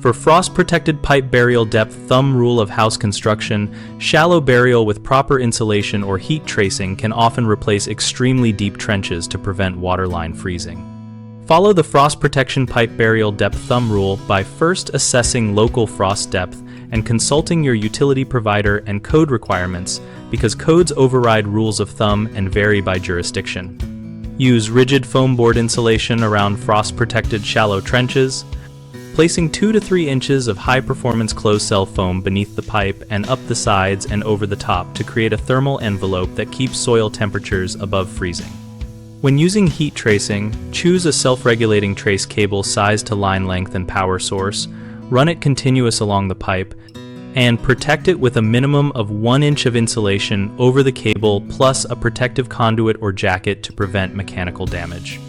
For frost-protected pipe burial depth thumb rule of house construction, shallow burial with proper insulation or heat tracing can often replace extremely deep trenches to prevent waterline freezing. Follow the frost protection pipe burial depth thumb rule by first assessing local frost depth and consulting your utility provider and code requirements, because codes override rules of thumb and vary by jurisdiction. Use rigid foam board insulation around frost-protected shallow trenches, placing 2 to 3 inches of high-performance closed-cell foam beneath the pipe and up the sides and over the top to create a thermal envelope that keeps soil temperatures above freezing. When using heat tracing, choose a self-regulating trace cable sized to line length and power source, run it continuous along the pipe, and protect it with a minimum of 1 inch of insulation over the cable plus a protective conduit or jacket to prevent mechanical damage.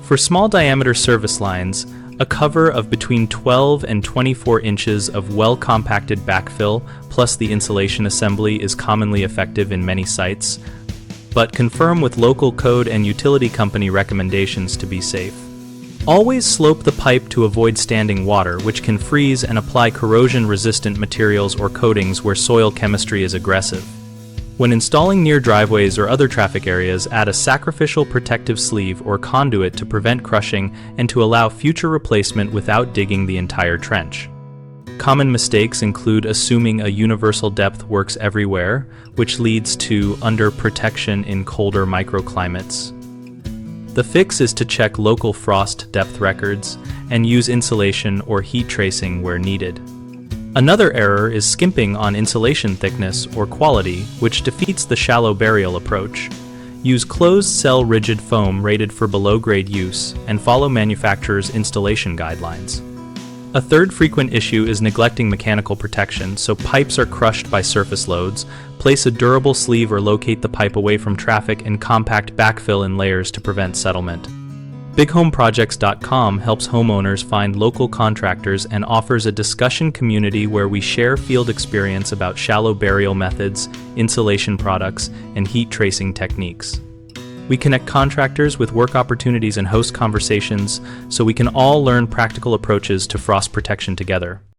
For small diameter service lines, a cover of between 12 and 24 inches of well-compacted backfill plus the insulation assembly is commonly effective in many sites, but confirm with local code and utility company recommendations to be safe. Always slope the pipe to avoid standing water, which can freeze, and apply corrosion-resistant materials or coatings where soil chemistry is aggressive. When installing near driveways or other traffic areas, add a sacrificial protective sleeve or conduit to prevent crushing and to allow future replacement without digging the entire trench. Common mistakes include assuming a universal depth works everywhere, which leads to under-protection in colder microclimates. The fix is to check local frost depth records and use insulation or heat tracing where needed. Another error is skimping on insulation thickness or quality, which defeats the shallow burial approach. Use closed-cell rigid foam rated for below-grade use and follow manufacturer's installation guidelines. A third frequent issue is neglecting mechanical protection, so pipes are crushed by surface loads. Place a durable sleeve or locate the pipe away from traffic and compact backfill in layers to prevent settlement. BigHomeProjects.com helps homeowners find local contractors and offers a discussion community where we share field experience about shallow burial methods, insulation products, and heat tracing techniques. We connect contractors with work opportunities and host conversations so we can all learn practical approaches to frost protection together.